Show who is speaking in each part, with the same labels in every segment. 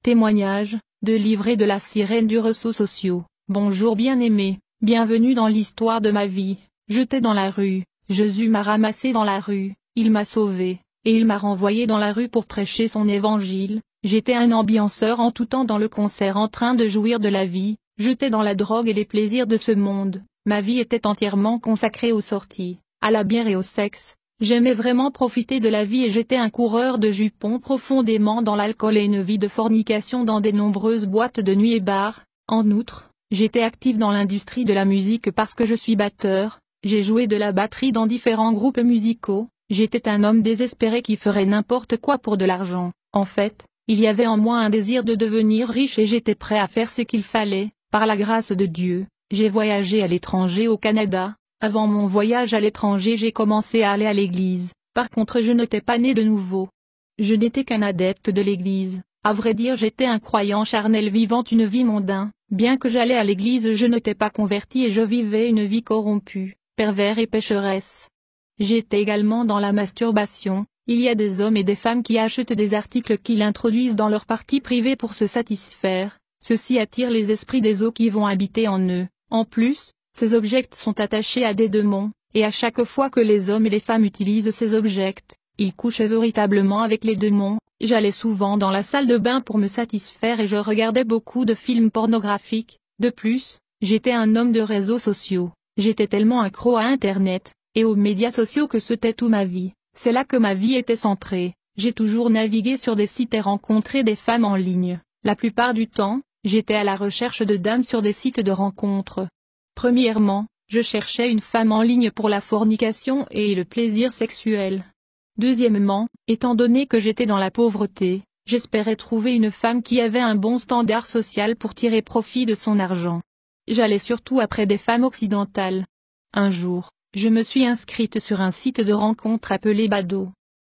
Speaker 1: Témoignage, de livret de la sirène du réseau social. Bonjour bien-aimé, bienvenue dans l'histoire de ma vie. J'étais dans la rue, Jésus m'a ramassé dans la rue, il m'a sauvé, et il m'a renvoyé dans la rue pour prêcher son évangile. J'étais un ambianceur en tout temps dans le concert en train de jouir de la vie, j'étais dans la drogue et les plaisirs de ce monde, ma vie était entièrement consacrée aux sorties, à la bière et au sexe. J'aimais vraiment profiter de la vie et j'étais un coureur de jupons profondément dans l'alcool et une vie de fornication dans des nombreuses boîtes de nuit et bars. En outre, j'étais actif dans l'industrie de la musique parce que je suis batteur, j'ai joué de la batterie dans différents groupes musicaux, j'étais un homme désespéré qui ferait n'importe quoi pour de l'argent. En fait, il y avait en moi un désir de devenir riche et j'étais prêt à faire ce qu'il fallait, par la grâce de Dieu. J'ai voyagé à l'étranger au Canada. Avant mon voyage à l'étranger j'ai commencé à aller à l'église, par contre je n'étais pas né de nouveau. Je n'étais qu'un adepte de l'église, à vrai dire j'étais un croyant charnel vivant une vie mondaine, bien que j'allais à l'église je n'étais pas converti et je vivais une vie corrompue, pervers et pécheresse. J'étais également dans la masturbation, il y a des hommes et des femmes qui achètent des articles qu'ils introduisent dans leur partie privée pour se satisfaire, ceci attire les esprits des eaux qui vont habiter en eux, en plus, ces objets sont attachés à des démons, et à chaque fois que les hommes et les femmes utilisent ces objets, ils couchent véritablement avec les démons. J'allais souvent dans la salle de bain pour me satisfaire et je regardais beaucoup de films pornographiques. De plus, j'étais un homme de réseaux sociaux, j'étais tellement accro à Internet, et aux médias sociaux que c'était toute ma vie, c'est là que ma vie était centrée. J'ai toujours navigué sur des sites et rencontré des femmes en ligne. La plupart du temps, j'étais à la recherche de dames sur des sites de rencontres. Premièrement, je cherchais une femme en ligne pour la fornication et le plaisir sexuel. Deuxièmement, étant donné que j'étais dans la pauvreté, j'espérais trouver une femme qui avait un bon standard social pour tirer profit de son argent. J'allais surtout après des femmes occidentales. Un jour, je me suis inscrite sur un site de rencontre appelé Badoo.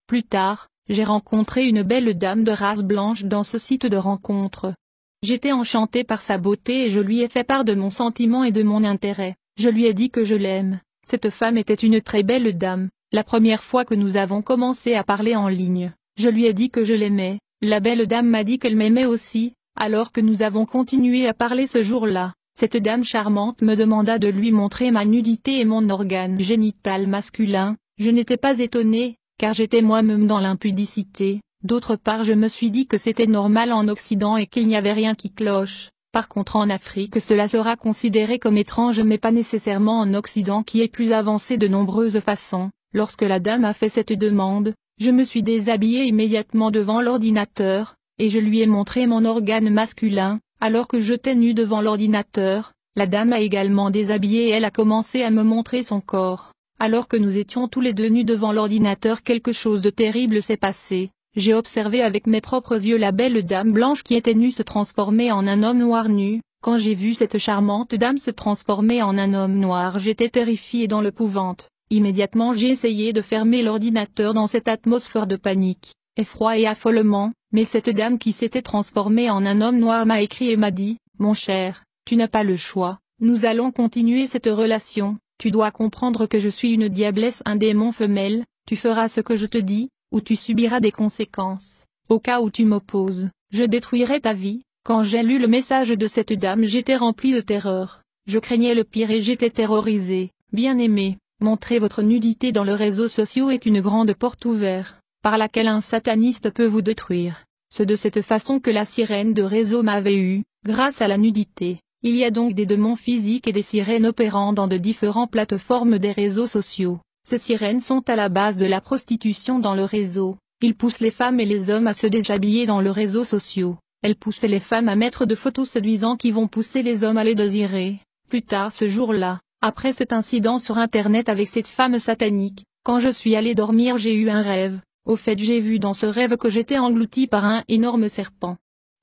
Speaker 1: Plus tard, j'ai rencontré une belle dame de race blanche dans ce site de rencontre. J'étais enchantée par sa beauté et je lui ai fait part de mon sentiment et de mon intérêt. Je lui ai dit que je l'aime. Cette femme était une très belle dame. La première fois que nous avons commencé à parler en ligne, je lui ai dit que je l'aimais. La belle dame m'a dit qu'elle m'aimait aussi. Alors que nous avons continué à parler ce jour-là, cette dame charmante me demanda de lui montrer ma nudité et mon organe génital masculin. Je n'étais pas étonnée, car j'étais moi-même dans l'impudicité. D'autre part je me suis dit que c'était normal en Occident et qu'il n'y avait rien qui cloche. Par contre en Afrique cela sera considéré comme étrange mais pas nécessairement en Occident qui est plus avancé de nombreuses façons. Lorsque la dame a fait cette demande, je me suis déshabillée immédiatement devant l'ordinateur, et je lui ai montré mon organe masculin. Alors que j'étais nue devant l'ordinateur, la dame a également déshabillé et elle a commencé à me montrer son corps. Alors que nous étions tous les deux nus devant l'ordinateur quelque chose de terrible s'est passé. J'ai observé avec mes propres yeux la belle dame blanche qui était nue se transformer en un homme noir nu. Quand j'ai vu cette charmante dame se transformer en un homme noir j'étais terrifiée dans l'épouvante. Immédiatement j'ai essayé de fermer l'ordinateur dans cette atmosphère de panique, effroi et affolement, mais cette dame qui s'était transformée en un homme noir m'a écrit et m'a dit, « Mon cher, tu n'as pas le choix, nous allons continuer cette relation, tu dois comprendre que je suis une diablesse un démon femelle, tu feras ce que je te dis, ou tu subiras des conséquences. Au cas où tu m'opposes, je détruirai ta vie. » Quand j'ai lu le message de cette dame j'étais rempli de terreur. Je craignais le pire et j'étais terrorisé. Bien-aimé, montrer votre nudité dans les réseaux sociaux est une grande porte ouverte, par laquelle un sataniste peut vous détruire. C'est de cette façon que la sirène de réseau m'avait eu, grâce à la nudité. Il y a donc des démons physiques et des sirènes opérant dans de différentes plateformes des réseaux sociaux. Ces sirènes sont à la base de la prostitution dans le réseau. Ils poussent les femmes et les hommes à se déshabiller dans les réseaux sociaux. Elles poussent les femmes à mettre de photos séduisantes qui vont pousser les hommes à les désirer. Plus tard ce jour-là, après cet incident sur Internet avec cette femme satanique, quand je suis allé dormir j'ai eu un rêve. Au fait j'ai vu dans ce rêve que j'étais englouti par un énorme serpent.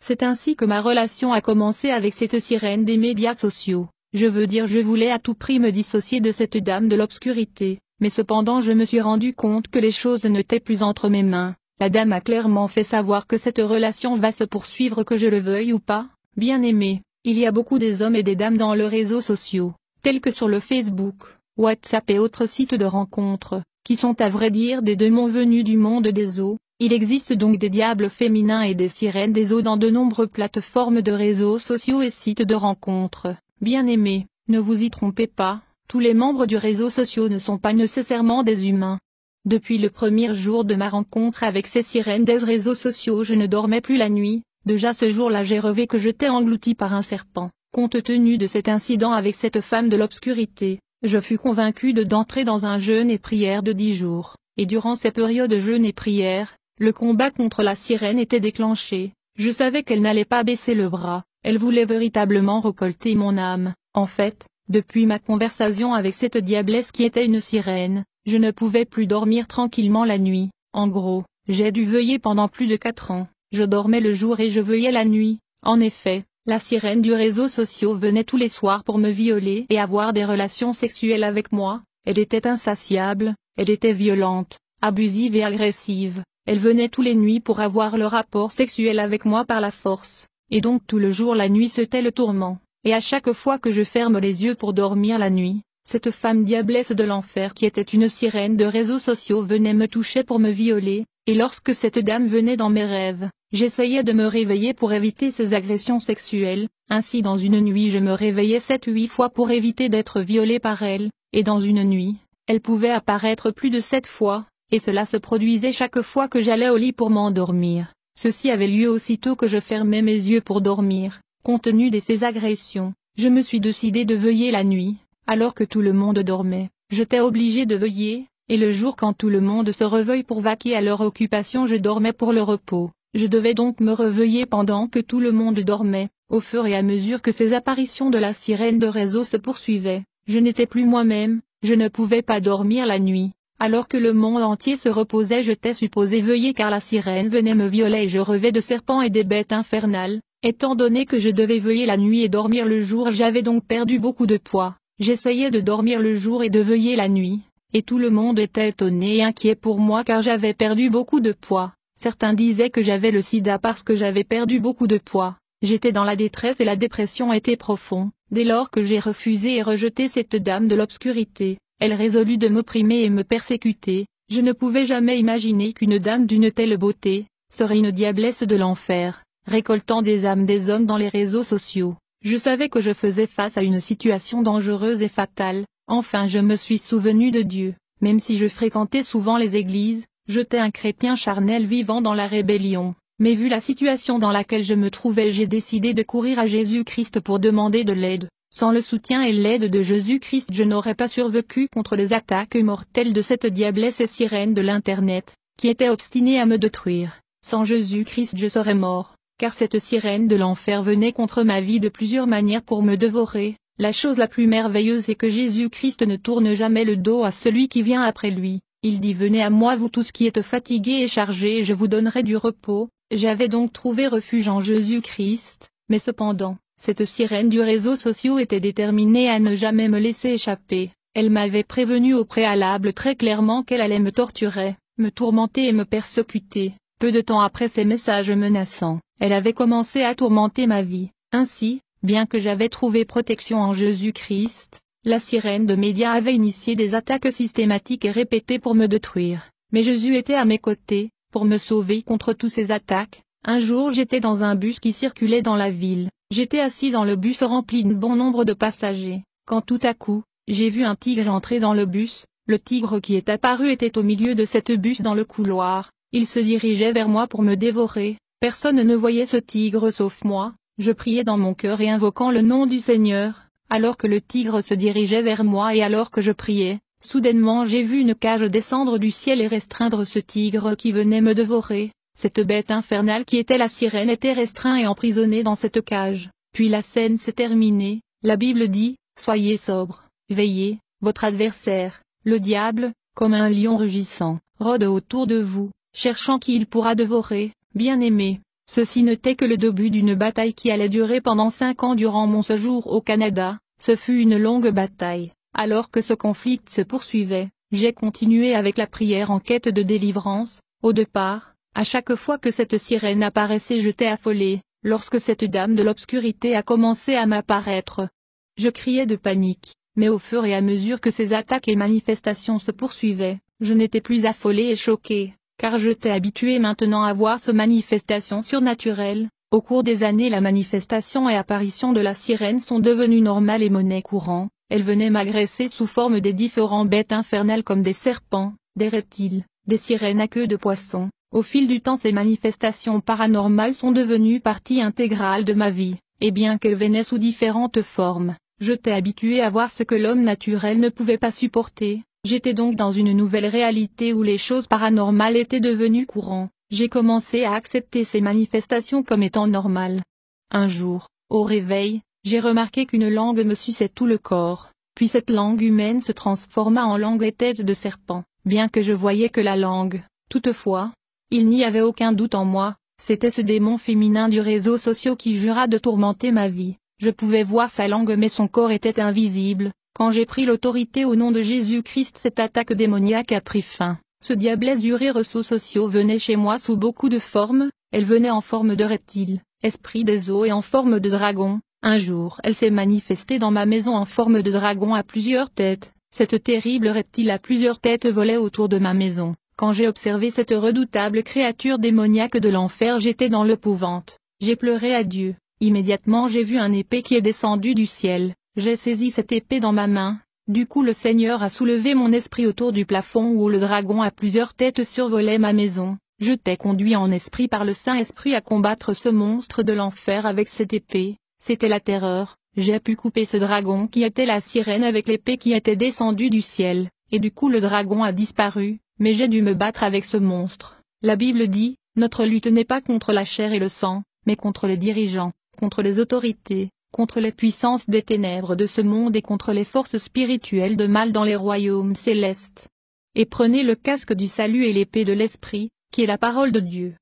Speaker 1: C'est ainsi que ma relation a commencé avec cette sirène des médias sociaux. Je veux dire je voulais à tout prix me dissocier de cette dame de l'obscurité, mais cependant je me suis rendu compte que les choses n'étaient plus entre mes mains. La dame a clairement fait savoir que cette relation va se poursuivre que je le veuille ou pas. Bien aimé, il y a beaucoup des hommes et des dames dans les réseaux sociaux, tels que sur le Facebook, WhatsApp et autres sites de rencontres, qui sont à vrai dire des démons venus du monde des eaux. Il existe donc des diables féminins et des sirènes des eaux dans de nombreuses plateformes de réseaux sociaux et sites de rencontres. Bien-aimés, ne vous y trompez pas, tous les membres du réseau social ne sont pas nécessairement des humains. Depuis le premier jour de ma rencontre avec ces sirènes des réseaux sociaux, je ne dormais plus la nuit. Déjà ce jour-là j'ai rêvé que j'étais englouti par un serpent. Compte tenu de cet incident avec cette femme de l'obscurité, je fus convaincu d'entrer dans un jeûne et prière de 10 jours, et durant ces périodes de jeûne et prière, le combat contre la sirène était déclenché. Je savais qu'elle n'allait pas baisser le bras, elle voulait véritablement récolter mon âme. En fait, depuis ma conversation avec cette diablesse qui était une sirène, je ne pouvais plus dormir tranquillement la nuit. En gros, j'ai dû veiller pendant plus de 4 ans. Je dormais le jour et je veillais la nuit. En effet, la sirène du réseau social venait tous les soirs pour me violer et avoir des relations sexuelles avec moi. Elle était insatiable, elle était violente, abusive et agressive. Elle venait tous les nuits pour avoir le rapport sexuel avec moi par la force. Et donc tout le jour la nuit c'était le tourment. Et à chaque fois que je ferme les yeux pour dormir la nuit, cette femme diablesse de l'enfer qui était une sirène de réseaux sociaux venait me toucher pour me violer, et lorsque cette dame venait dans mes rêves, j'essayais de me réveiller pour éviter ces agressions sexuelles. Ainsi dans une nuit je me réveillais 7-8 fois pour éviter d'être violée par elle, et dans une nuit, elle pouvait apparaître plus de 7 fois, et cela se produisait chaque fois que j'allais au lit pour m'endormir. Ceci avait lieu aussitôt que je fermais mes yeux pour dormir. Compte tenu de ces agressions, je me suis décidé de veiller la nuit, alors que tout le monde dormait. J'étais obligé de veiller, et le jour quand tout le monde se réveille pour vaquer à leur occupation je dormais pour le repos. Je devais donc me réveiller pendant que tout le monde dormait. Au fur et à mesure que ces apparitions de la sirène de réseau se poursuivaient, je n'étais plus moi-même, je ne pouvais pas dormir la nuit. Alors que le monde entier se reposait j'étais supposé veiller car la sirène venait me violer et je rêvais de serpents et des bêtes infernales. Étant donné que je devais veiller la nuit et dormir le jour j'avais donc perdu beaucoup de poids. J'essayais de dormir le jour et de veiller la nuit, et tout le monde était étonné et inquiet pour moi car j'avais perdu beaucoup de poids. Certains disaient que j'avais le sida parce que j'avais perdu beaucoup de poids. J'étais dans la détresse et la dépression était profonde. Dès lors que j'ai refusé et rejeté cette dame de l'obscurité, elle résolut de m'opprimer et me persécuter. Je ne pouvais jamais imaginer qu'une dame d'une telle beauté serait une diablesse de l'enfer, récoltant des âmes des hommes dans les réseaux sociaux. Je savais que je faisais face à une situation dangereuse et fatale. Enfin je me suis souvenu de Dieu. Même si je fréquentais souvent les églises, j'étais un chrétien charnel vivant dans la rébellion. Mais vu la situation dans laquelle je me trouvais j'ai décidé de courir à Jésus-Christ pour demander de l'aide. Sans le soutien et l'aide de Jésus-Christ je n'aurais pas survécu contre les attaques mortelles de cette diablesse et sirène de l'Internet, qui était obstinée à me détruire. Sans Jésus-Christ je serais mort, car cette sirène de l'enfer venait contre ma vie de plusieurs manières pour me dévorer. La chose la plus merveilleuse est que Jésus-Christ ne tourne jamais le dos à celui qui vient après lui. Il dit venez à moi vous tous qui êtes fatigués et chargés et je vous donnerai du repos. J'avais donc trouvé refuge en Jésus-Christ, mais cependant, cette sirène du réseau social était déterminée à ne jamais me laisser échapper. Elle m'avait prévenu au préalable très clairement qu'elle allait me torturer, me tourmenter et me persécuter. Peu de temps après ces messages menaçants, elle avait commencé à tourmenter ma vie. Ainsi, bien que j'avais trouvé protection en Jésus-Christ, la sirène de médias avait initié des attaques systématiques et répétées pour me détruire. Mais Jésus était à mes côtés, pour me sauver contre toutes ces attaques. Un jour j'étais dans un bus qui circulait dans la ville. J'étais assis dans le bus rempli de bon nombre de passagers, quand tout à coup, j'ai vu un tigre entrer dans le bus. Le tigre qui est apparu était au milieu de cette bus dans le couloir. Il se dirigeait vers moi pour me dévorer. Personne ne voyait ce tigre sauf moi. Je priais dans mon cœur et invoquant le nom du Seigneur, alors que le tigre se dirigeait vers moi et alors que je priais, soudainement j'ai vu une cage descendre du ciel et restreindre ce tigre qui venait me dévorer. Cette bête infernale qui était la sirène était restreinte et emprisonnée dans cette cage. Puis la scène s'est terminée. La Bible dit, soyez sobres, veillez, votre adversaire, le diable, comme un lion rugissant, rôde autour de vous, cherchant qui il pourra dévorer. Bien-aimés, ceci n'était que le début d'une bataille qui allait durer pendant 5 ans durant mon séjour au Canada. Ce fut une longue bataille. Alors que ce conflit se poursuivait, j'ai continué avec la prière en quête de délivrance. Au départ, à chaque fois que cette sirène apparaissait j'étais affolé. Lorsque cette dame de l'obscurité a commencé à m'apparaître, je criais de panique. Mais au fur et à mesure que ces attaques et manifestations se poursuivaient, je n'étais plus affolé et choqué. car je t'ai habitué maintenant à voir ces manifestations surnaturelles. Au cours des années, la manifestation et apparition de la sirène sont devenues normales et monnaie courante. Elle venait m'agresser sous forme des différentes bêtes infernales comme des serpents, des reptiles, des sirènes à queue de poisson. Au fil du temps, ces manifestations paranormales sont devenues partie intégrale de ma vie, et bien qu'elles venaient sous différentes formes, je t'ai habitué à voir ce que l'homme naturel ne pouvait pas supporter. J'étais donc dans une nouvelle réalité où les choses paranormales étaient devenues courantes. J'ai commencé à accepter ces manifestations comme étant normales. Un jour, au réveil, j'ai remarqué qu'une langue me suçait tout le corps, puis cette langue humaine se transforma en langue et tête de serpent. Bien que je voyais que la langue, toutefois, il n'y avait aucun doute en moi, c'était ce démon féminin du réseau social qui jura de tourmenter ma vie. Je pouvais voir sa langue mais son corps était invisible. Quand j'ai pris l'autorité au nom de Jésus-Christ, cette attaque démoniaque a pris fin. Ce diablesse du réseau social venait chez moi sous beaucoup de formes. Elle venait en forme de reptile, esprit des eaux et en forme de dragon. Un jour, elle s'est manifestée dans ma maison en forme de dragon à plusieurs têtes. Cette terrible reptile à plusieurs têtes volait autour de ma maison. Quand j'ai observé cette redoutable créature démoniaque de l'enfer, j'étais dans l'épouvante. J'ai pleuré à Dieu. Immédiatement j'ai vu une épée qui est descendue du ciel. J'ai saisi cette épée dans ma main. Du coup le Seigneur a soulevé mon esprit autour du plafond où le dragon à plusieurs têtes survolait ma maison. Je t'ai conduit en esprit par le Saint-Esprit à combattre ce monstre de l'enfer avec cette épée. C'était la terreur. J'ai pu couper ce dragon qui était la sirène avec l'épée qui était descendue du ciel, et du coup le dragon a disparu, mais j'ai dû me battre avec ce monstre. La Bible dit, notre lutte n'est pas contre la chair et le sang, mais contre les dirigeants, contre les autorités, contre les puissances des ténèbres de ce monde et contre les forces spirituelles de mal dans les royaumes célestes. Et prenez le casque du salut et l'épée de l'Esprit, qui est la parole de Dieu.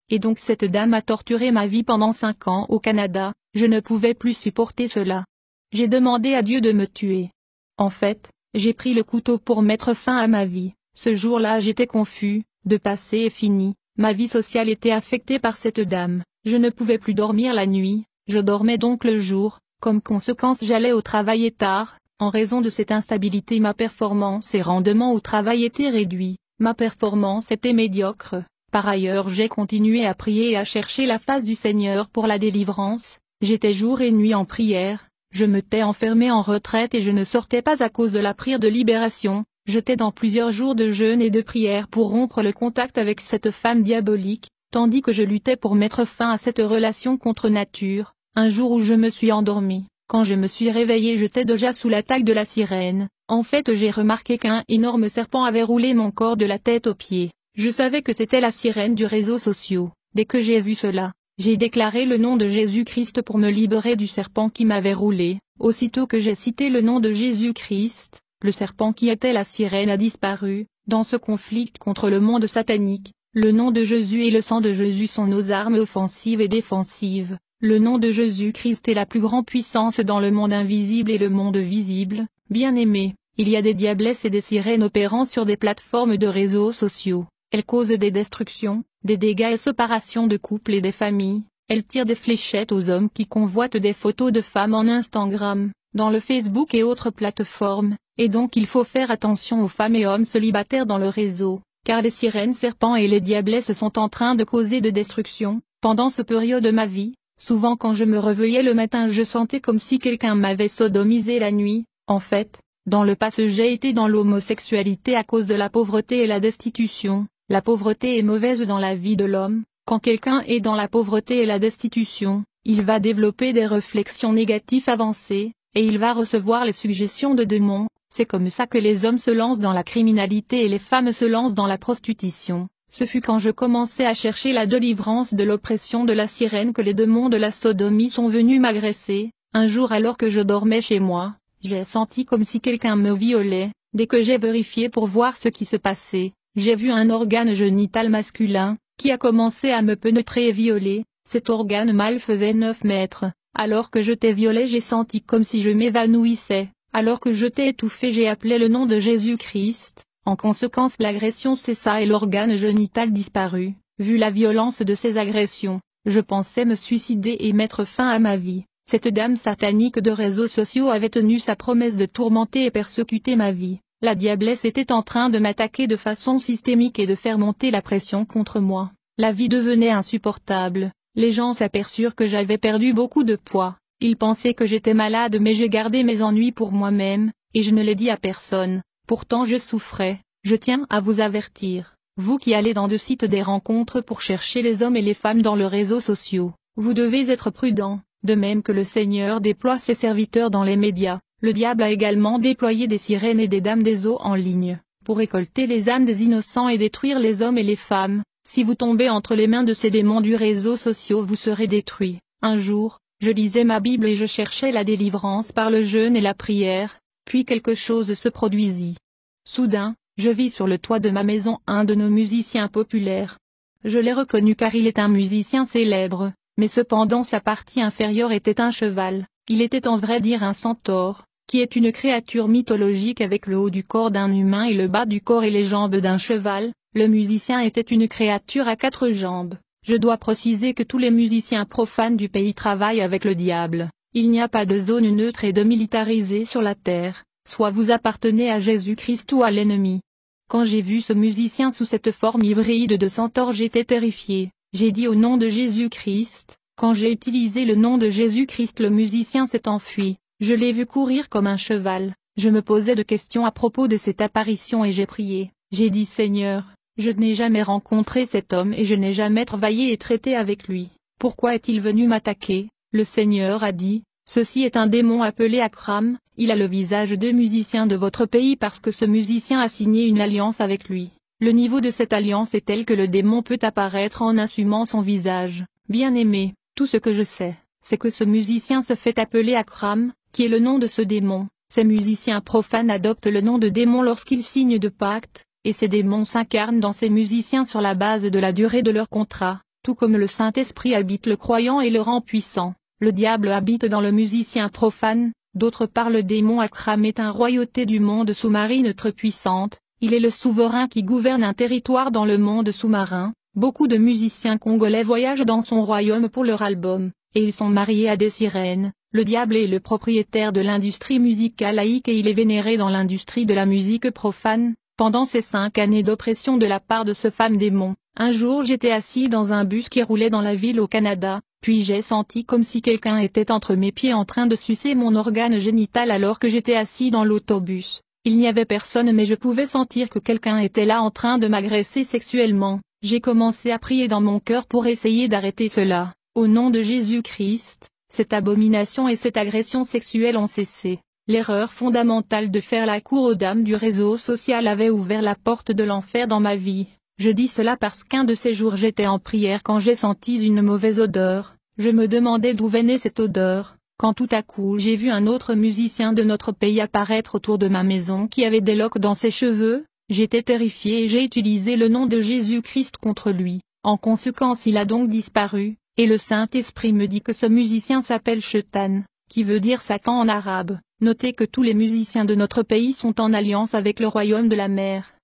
Speaker 1: Et donc cette dame a torturé ma vie pendant 5 ans au Canada, je ne pouvais plus supporter cela. J'ai demandé à Dieu de me tuer. En fait, j'ai pris le couteau pour mettre fin à ma vie. Ce jour-là j'étais confus, de passé est fini, ma vie sociale était affectée par cette dame, je ne pouvais plus dormir la nuit, je dormais donc le jour, comme conséquence j'allais au travail et tard, en raison de cette instabilité ma performance et rendement au travail étaient réduits, ma performance était médiocre. Par ailleurs j'ai continué à prier et à chercher la face du Seigneur pour la délivrance, j'étais jour et nuit en prière, je m'étais enfermé en retraite et je ne sortais pas à cause de la prière de libération. J'étais dans plusieurs jours de jeûne et de prière pour rompre le contact avec cette femme diabolique, tandis que je luttais pour mettre fin à cette relation contre nature. Un jour où je me suis endormi, quand je me suis réveillé j'étais déjà sous l'attaque de la sirène. En fait j'ai remarqué qu'un énorme serpent avait roulé mon corps de la tête aux pieds. Je savais que c'était la sirène du réseau social. Dès que j'ai vu cela, j'ai déclaré le nom de Jésus-Christ pour me libérer du serpent qui m'avait roulé. Aussitôt que j'ai cité le nom de Jésus-Christ, le serpent qui était la sirène a disparu. Dans ce conflit contre le monde satanique, le nom de Jésus et le sang de Jésus sont nos armes offensives et défensives. Le nom de Jésus-Christ est la plus grande puissance dans le monde invisible et le monde visible. Bien-aimés, il y a des diablesses et des sirènes opérant sur des plateformes de réseaux sociaux. Elles causent des destructions, des dégâts et séparations de couples et des familles. Elles tirent des fléchettes aux hommes qui convoitent des photos de femmes en Instagram, dans le Facebook et autres plateformes. Et donc il faut faire attention aux femmes et hommes célibataires dans le réseau, car les sirènes serpents et les diablesses sont en train de causer de destruction. Pendant ce période de ma vie, souvent quand je me réveillais le matin je sentais comme si quelqu'un m'avait sodomisé la nuit. En fait, dans le passé j'ai été dans l'homosexualité à cause de la pauvreté et la destitution. La pauvreté est mauvaise dans la vie de l'homme. Quand quelqu'un est dans la pauvreté et la destitution, il va développer des réflexions négatives avancées, et il va recevoir les suggestions de démons. C'est comme ça que les hommes se lancent dans la criminalité et les femmes se lancent dans la prostitution. Ce fut quand je commençais à chercher la délivrance de l'oppression de la sirène que les démons de la sodomie sont venus m'agresser. Un jour alors que je dormais chez moi, j'ai senti comme si quelqu'un me violait. Dès que j'ai vérifié pour voir ce qui se passait, j'ai vu un organe génital masculin, qui a commencé à me pénétrer et violer. Cet organe mâle faisait 9 mètres. Alors que je t'ai violé j'ai senti comme si je m'évanouissais. Alors que je t'ai étouffé j'ai appelé le nom de Jésus-Christ. En conséquence l'agression cessa et l'organe génital disparut. Vu la violence de ces agressions, je pensais me suicider et mettre fin à ma vie. Cette dame satanique de réseaux sociaux avait tenu sa promesse de tourmenter et persécuter ma vie. La diablesse était en train de m'attaquer de façon systémique et de faire monter la pression contre moi. La vie devenait insupportable. Les gens s'aperçurent que j'avais perdu beaucoup de poids. Ils pensaient que j'étais malade, mais j'ai gardé mes ennuis pour moi-même, et je ne l'ai dit à personne. Pourtant je souffrais. Je tiens à vous avertir, vous qui allez dans de sites des rencontres pour chercher les hommes et les femmes dans les réseaux sociaux, vous devez être prudents, de même que le Seigneur déploie ses serviteurs dans les médias. Le diable a également déployé des sirènes et des dames des eaux en ligne, pour récolter les âmes des innocents et détruire les hommes et les femmes. Si vous tombez entre les mains de ces démons du réseau social, vous serez détruits. Un jour, je lisais ma Bible et je cherchais la délivrance par le jeûne et la prière, puis quelque chose se produisit. Soudain, je vis sur le toit de ma maison un de nos musiciens populaires. Je l'ai reconnu car il est un musicien célèbre, mais cependant sa partie inférieure était un cheval. Il était en vrai dire un centaure, qui est une créature mythologique avec le haut du corps d'un humain et le bas du corps et les jambes d'un cheval. Le musicien était une créature à 4 jambes. Je dois préciser que tous les musiciens profanes du pays travaillent avec le diable. Il n'y a pas de zone neutre et démilitarisée sur la terre, soit vous appartenez à Jésus-Christ ou à l'ennemi. Quand j'ai vu ce musicien sous cette forme hybride de centaure, j'étais terrifié. J'ai dit au nom de Jésus-Christ. Quand j'ai utilisé le nom de Jésus-Christ, le musicien s'est enfui. Je l'ai vu courir comme un cheval. Je me posais de questions à propos de cette apparition et j'ai prié. J'ai dit Seigneur, je n'ai jamais rencontré cet homme et je n'ai jamais travaillé et traité avec lui. Pourquoi est-il venu m'attaquer? Le Seigneur a dit, ceci est un démon appelé Akram, il a le visage de musicien de votre pays parce que ce musicien a signé une alliance avec lui. Le niveau de cette alliance est tel que le démon peut apparaître en assumant son visage. Bien-aimé, tout ce que je sais, c'est que ce musicien se fait appeler Akram, qui est le nom de ce démon. Ces musiciens profanes adoptent le nom de démon lorsqu'ils signent de pacte, et ces démons s'incarnent dans ces musiciens sur la base de la durée de leur contrat, tout comme le Saint-Esprit habite le croyant et le rend puissant. Le diable habite dans le musicien profane. D'autre part, le démon Akram est une royauté du monde sous-marine très puissante. Il est le souverain qui gouverne un territoire dans le monde sous-marin. Beaucoup de musiciens congolais voyagent dans son royaume pour leur album, et ils sont mariés à des sirènes. Le diable est le propriétaire de l'industrie musicale laïque et il est vénéré dans l'industrie de la musique profane. Pendant ces 5 années d'oppression de la part de ce femme démon, un jour j'étais assis dans un bus qui roulait dans la ville au Canada, puis j'ai senti comme si quelqu'un était entre mes pieds en train de sucer mon organe génital alors que j'étais assis dans l'autobus. Il n'y avait personne mais je pouvais sentir que quelqu'un était là en train de m'agresser sexuellement. J'ai commencé à prier dans mon cœur pour essayer d'arrêter cela. Au nom de Jésus-Christ, cette abomination et cette agression sexuelle ont cessé. L'erreur fondamentale de faire la cour aux dames du réseau social avait ouvert la porte de l'enfer dans ma vie. Je dis cela parce qu'un de ces jours j'étais en prière quand j'ai senti une mauvaise odeur. Je me demandais d'où venait cette odeur, quand tout à coup j'ai vu un autre musicien de notre pays apparaître autour de ma maison qui avait des loques dans ses cheveux. J'étais terrifié et j'ai utilisé le nom de Jésus-Christ contre lui. En conséquence il a donc disparu, et le Saint-Esprit me dit que ce musicien s'appelle Shaitan, qui veut dire Satan en arabe. Notez que tous les musiciens de notre pays sont en alliance avec le royaume de la mer.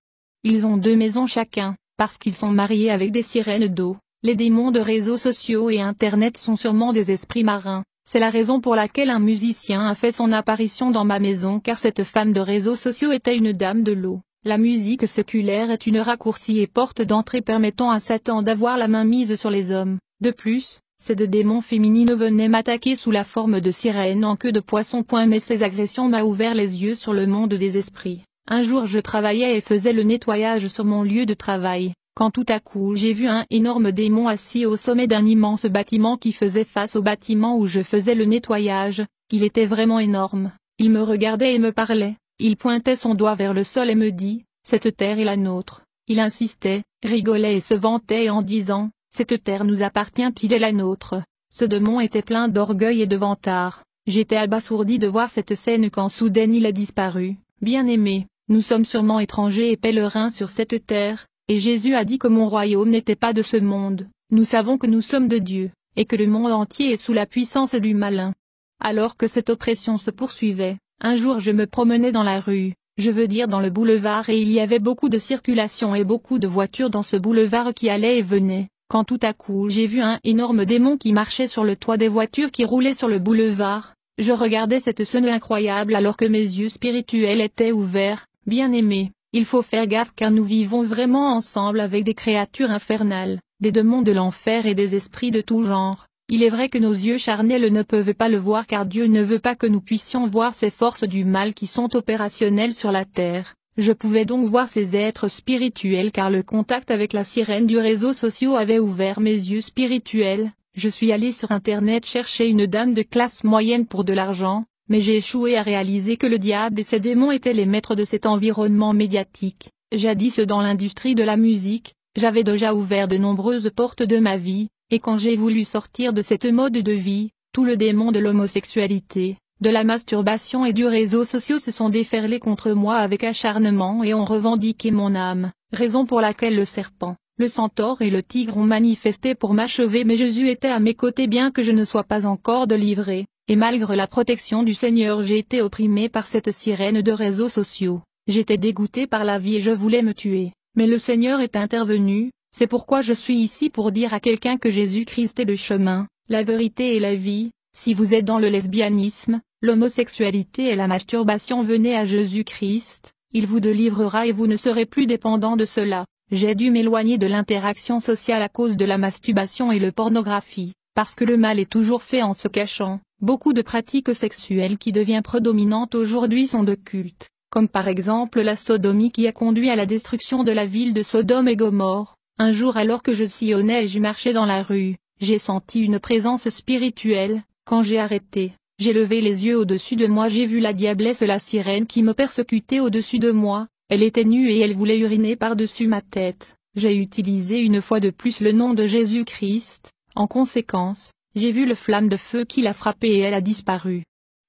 Speaker 1: Ils ont 2 maisons chacun, parce qu'ils sont mariés avec des sirènes d'eau. Les démons de réseaux sociaux et Internet sont sûrement des esprits marins. C'est la raison pour laquelle un musicien a fait son apparition dans ma maison car cette femme de réseaux sociaux était une dame de l'eau. La musique séculaire est une raccourci et porte d'entrée permettant à Satan d'avoir la main mise sur les hommes. De plus, ces 2 démons féminines venaient m'attaquer sous la forme de sirènes en queue de poisson. Mais ces agressions m'ont ouvert les yeux sur le monde des esprits. Un jour je travaillais et faisais le nettoyage sur mon lieu de travail, quand tout à coup j'ai vu un énorme démon assis au sommet d'un immense bâtiment qui faisait face au bâtiment où je faisais le nettoyage. Il était vraiment énorme. Il me regardait et me parlait. Il pointait son doigt vers le sol et me dit, « Cette terre est la nôtre ». Il insistait, rigolait et se vantait en disant, « Cette terre nous appartient, il est la nôtre ». Ce démon était plein d'orgueil et de vantard. J'étais abasourdi de voir cette scène quand soudain il a disparu. Bien-aimé, nous sommes sûrement étrangers et pèlerins sur cette terre, et Jésus a dit que mon royaume n'était pas de ce monde. Nous savons que nous sommes de Dieu, et que le monde entier est sous la puissance du malin. Alors que cette oppression se poursuivait, un jour je me promenais dans la rue, je veux dire dans le boulevard et il y avait beaucoup de circulation et beaucoup de voitures dans ce boulevard qui allaient et venaient, quand tout à coup j'ai vu un énorme démon qui marchait sur le toit des voitures qui roulaient sur le boulevard. Je regardais cette scène incroyable alors que mes yeux spirituels étaient ouverts, bien-aimés, il faut faire gaffe car nous vivons vraiment ensemble avec des créatures infernales, des démons de l'enfer et des esprits de tout genre. Il est vrai que nos yeux charnels ne peuvent pas le voir car Dieu ne veut pas que nous puissions voir ces forces du mal qui sont opérationnelles sur la terre. Je pouvais donc voir ces êtres spirituels car le contact avec la sirène du réseau social avait ouvert mes yeux spirituels. Je suis allé sur internet chercher une dame de classe moyenne pour de l'argent, mais j'ai échoué à réaliser que le diable et ses démons étaient les maîtres de cet environnement médiatique. Jadis dans l'industrie de la musique, j'avais déjà ouvert de nombreuses portes de ma vie, et quand j'ai voulu sortir de cette mode de vie, tout le démon de l'homosexualité, de la masturbation et du réseau social se sont déferlés contre moi avec acharnement et ont revendiqué mon âme, raison pour laquelle le serpent, le centaure et le tigre ont manifesté pour m'achever mais Jésus était à mes côtés bien que je ne sois pas encore délivré, et malgré la protection du Seigneur j'ai été opprimé par cette sirène de réseaux sociaux, j'étais dégoûté par la vie et je voulais me tuer, mais le Seigneur est intervenu, c'est pourquoi je suis ici pour dire à quelqu'un que Jésus-Christ est le chemin, la vérité et la vie. Si vous êtes dans le lesbianisme, l'homosexualité et la masturbation, venez à Jésus-Christ, il vous délivrera et vous ne serez plus dépendant de cela. J'ai dû m'éloigner de l'interaction sociale à cause de la masturbation et la pornographie, parce que le mal est toujours fait en se cachant. Beaucoup de pratiques sexuelles qui deviennent prédominantes aujourd'hui sont de culte, comme par exemple la sodomie qui a conduit à la destruction de la ville de Sodome et Gomorrhe. Un jour alors que je sillonnais et je marchais dans la rue, j'ai senti une présence spirituelle. Quand j'ai arrêté, j'ai levé les yeux au-dessus de moi, j'ai vu la diablesse, la sirène qui me persécutait au-dessus de moi. Elle était nue et elle voulait uriner par-dessus ma tête. J'ai utilisé une fois de plus le nom de Jésus-Christ. En conséquence, j'ai vu le flamme de feu qui l'a frappée et elle a disparu.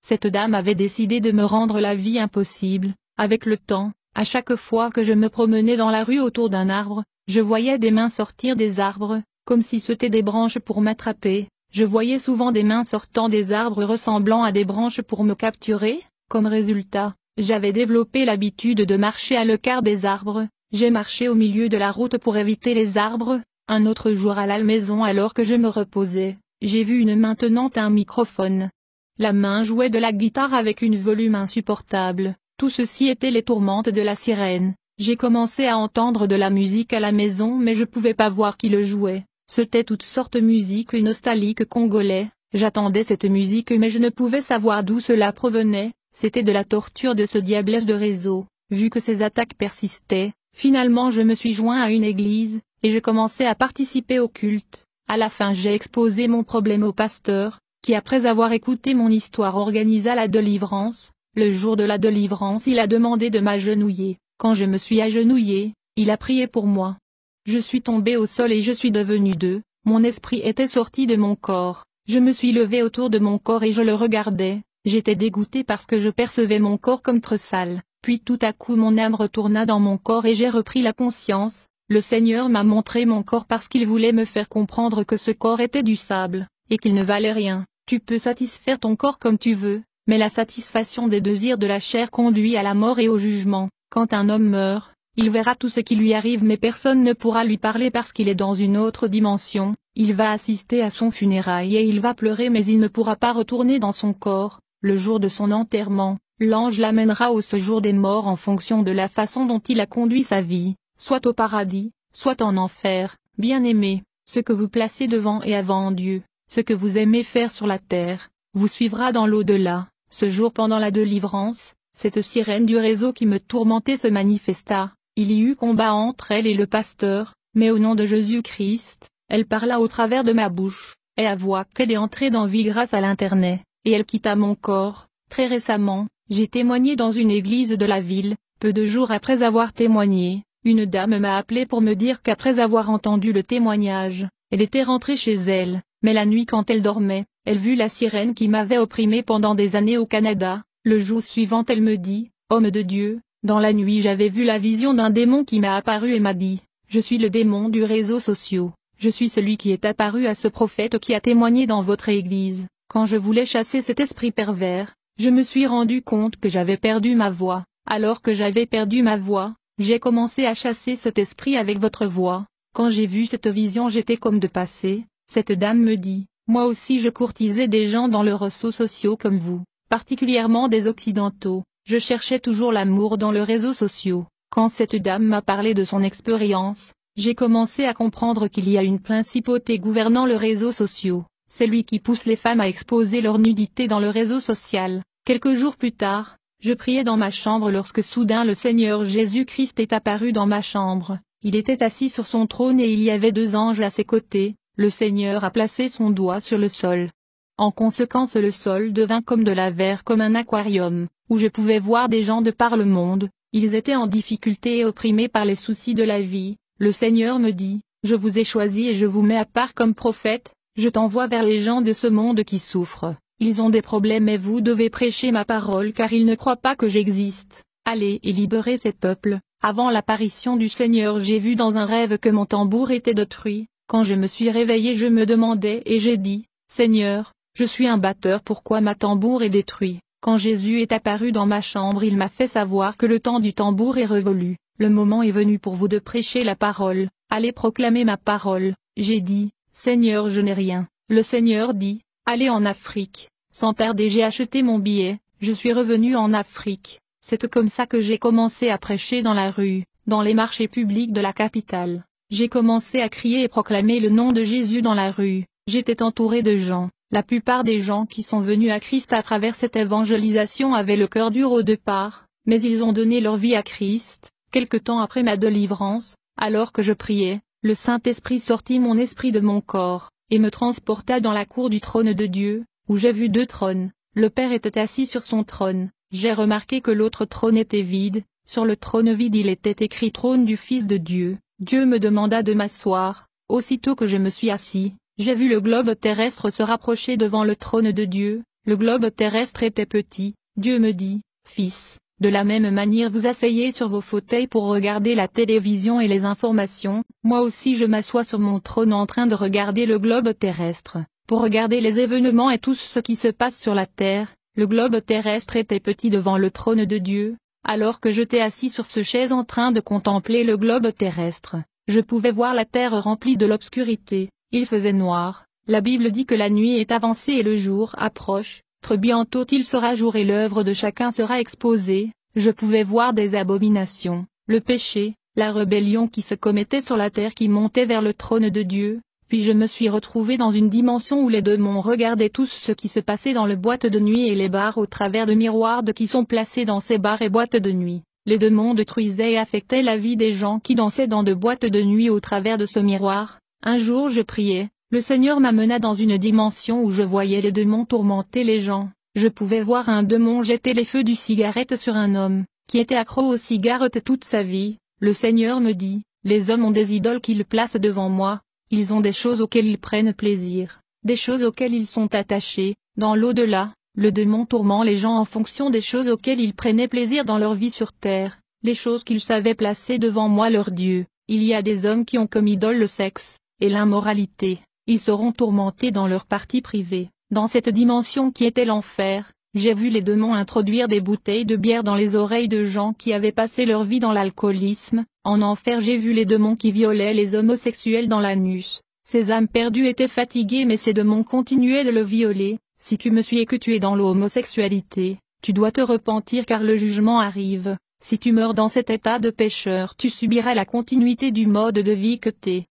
Speaker 1: Cette dame avait décidé de me rendre la vie impossible. Avec le temps, à chaque fois que je me promenais dans la rue autour d'un arbre, je voyais des mains sortir des arbres, comme si c'était des branches pour m'attraper. Je voyais souvent des mains sortant des arbres ressemblant à des branches pour me capturer. Comme résultat, j'avais développé l'habitude de marcher à l'écart des arbres. J'ai marché au milieu de la route pour éviter les arbres. Un autre jour à la maison alors que je me reposais, j'ai vu une main tenant un microphone. La main jouait de la guitare avec une volume insupportable. Tout ceci était les tourmentes de la sirène. J'ai commencé à entendre de la musique à la maison mais je pouvais pas voir qui le jouait. C'était toutes sortes de musique et nostalgique congolais. J'attendais cette musique mais je ne pouvais savoir d'où cela provenait. C'était de la torture de ce diablesse de réseau. Vu que ces attaques persistaient, finalement je me suis joint à une église, et je commençais à participer au culte. À la fin j'ai exposé mon problème au pasteur, qui après avoir écouté mon histoire organisa la délivrance. Le jour de la délivrance il a demandé de m'agenouiller. Quand je me suis agenouillé, il a prié pour moi. Je suis tombé au sol et je suis devenu deux, mon esprit était sorti de mon corps, je me suis levé autour de mon corps et je le regardais, j'étais dégoûté parce que je percevais mon corps comme très sale, puis tout à coup mon âme retourna dans mon corps et j'ai repris la conscience, le Seigneur m'a montré mon corps parce qu'il voulait me faire comprendre que ce corps était du sable, et qu'il ne valait rien. Tu peux satisfaire ton corps comme tu veux, mais la satisfaction des désirs de la chair conduit à la mort et au jugement. Quand un homme meurt, il verra tout ce qui lui arrive mais personne ne pourra lui parler parce qu'il est dans une autre dimension, il va assister à son funérail et il va pleurer mais il ne pourra pas retourner dans son corps. Le jour de son enterrement, l'ange l'amènera au séjour des morts en fonction de la façon dont il a conduit sa vie, soit au paradis, soit en enfer. Bien-aimés, ce que vous placez devant et avant Dieu, ce que vous aimez faire sur la terre, vous suivra dans l'au-delà. Ce jour pendant la délivrance, cette sirène du réseau qui me tourmentait se manifesta. Il y eut combat entre elle et le pasteur, mais au nom de Jésus-Christ, elle parla au travers de ma bouche, et à voix qu'elle est entrée dans vie grâce à l'internet, et elle quitta mon corps. Très récemment, j'ai témoigné dans une église de la ville. Peu de jours après avoir témoigné, une dame m'a appelé pour me dire qu'après avoir entendu le témoignage, elle était rentrée chez elle, mais la nuit quand elle dormait, elle vit la sirène qui m'avait opprimée pendant des années au Canada. Le jour suivant elle me dit, « Homme de Dieu, dans la nuit j'avais vu la vision d'un démon qui m'a apparu et m'a dit, je suis le démon du réseau social, je suis celui qui est apparu à ce prophète qui a témoigné dans votre église. Quand je voulais chasser cet esprit pervers, je me suis rendu compte que j'avais perdu ma voix. Alors que j'avais perdu ma voix, j'ai commencé à chasser cet esprit avec votre voix. Quand j'ai vu cette vision j'étais comme de passé. » Cette dame me dit, « Moi aussi je courtisais des gens dans les réseaux sociaux comme vous, particulièrement des occidentaux. Je cherchais toujours l'amour dans les réseaux sociaux. Quand cette dame m'a parlé de son expérience, j'ai commencé à comprendre qu'il y a une principauté gouvernant les réseaux sociaux. C'est lui qui pousse les femmes à exposer leur nudité dans le réseau social. Quelques jours plus tard, je priais dans ma chambre lorsque soudain le Seigneur Jésus-Christ est apparu dans ma chambre. Il était assis sur son trône et il y avait 2 anges à ses côtés. Le Seigneur a placé son doigt sur le sol. En conséquence, le sol devint comme de la verre, comme un aquarium, où je pouvais voir des gens de par le monde. Ils étaient en difficulté et opprimés par les soucis de la vie. Le Seigneur me dit, je vous ai choisi et je vous mets à part comme prophète, je t'envoie vers les gens de ce monde qui souffrent. Ils ont des problèmes et vous devez prêcher ma parole car ils ne croient pas que j'existe. Allez et libérez ces peuples. Avant l'apparition du Seigneur, j'ai vu dans un rêve que mon tambour était détruit. Quand je me suis réveillé, je me demandais et j'ai dit, Seigneur, je suis un batteur, pourquoi ma tambour est détruit? Quand Jésus est apparu dans ma chambre, il m'a fait savoir que le temps du tambour est révolu. Le moment est venu pour vous de prêcher la parole. Allez proclamer ma parole. J'ai dit, Seigneur, je n'ai rien. Le Seigneur dit, allez en Afrique. Sans tarder, j'ai acheté mon billet. Je suis revenu en Afrique. C'est comme ça que j'ai commencé à prêcher dans la rue, dans les marchés publics de la capitale. J'ai commencé à crier et proclamer le nom de Jésus dans la rue. J'étais entouré de gens. La plupart des gens qui sont venus à Christ à travers cette évangélisation avaient le cœur dur au départ, mais ils ont donné leur vie à Christ. Quelque temps après ma délivrance, alors que je priais, le Saint-Esprit sortit mon esprit de mon corps, et me transporta dans la cour du trône de Dieu, où j'ai vu 2 trônes. Le Père était assis sur son trône. J'ai remarqué que l'autre trône était vide. Sur le trône vide il était écrit trône du Fils de Dieu. Dieu me demanda de m'asseoir. Aussitôt que je me suis assis, j'ai vu le globe terrestre se rapprocher devant le trône de Dieu. Le globe terrestre était petit. Dieu me dit, Fils, de la même manière vous asseyez sur vos fauteuils pour regarder la télévision et les informations, moi aussi je m'assois sur mon trône en train de regarder le globe terrestre, pour regarder les événements et tout ce qui se passe sur la terre. Le globe terrestre était petit devant le trône de Dieu. Alors que j'étais assis sur ce chaise en train de contempler le globe terrestre, je pouvais voir la terre remplie de l'obscurité. Il faisait noir. La Bible dit que la nuit est avancée et le jour approche. Très bientôt il sera jour et l'œuvre de chacun sera exposée. Je pouvais voir des abominations, le péché, la rébellion qui se commettait sur la terre qui montait vers le trône de Dieu. Puis je me suis retrouvé dans une dimension où les démons regardaient tout ce qui se passait dans les boîtes de nuit et les bars au travers de miroirs qui sont placés dans ces bars et boîtes de nuit. Les démons détruisaient et affectaient la vie des gens qui dansaient dans de boîtes de nuit au travers de ce miroir. Un jour je priais, le Seigneur m'amena dans une dimension où je voyais les démons tourmenter les gens. Je pouvais voir un démon jeter les feux du cigarette sur un homme, qui était accro aux cigarettes toute sa vie. Le Seigneur me dit, les hommes ont des idoles qu'ils placent devant moi. Ils ont des choses auxquelles ils prennent plaisir, des choses auxquelles ils sont attachés. Dans l'au-delà, le démon tourmente les gens en fonction des choses auxquelles ils prenaient plaisir dans leur vie sur terre, les choses qu'ils savaient placer devant moi leur Dieu. Il y a des hommes qui ont comme idole le sexe et l'immoralité. Ils seront tourmentés dans leur partie privée. Dans cette dimension qui était l'enfer, j'ai vu les démons introduire des bouteilles de bière dans les oreilles de gens qui avaient passé leur vie dans l'alcoolisme. En enfer j'ai vu les démons qui violaient les homosexuels dans l'anus. Ces âmes perdues étaient fatiguées mais ces démons continuaient de le violer. Si tu me suis et que tu es dans l'homosexualité, tu dois te repentir car le jugement arrive. Si tu meurs dans cet état de pécheur, tu subiras la continuité du mode de vie que t'es.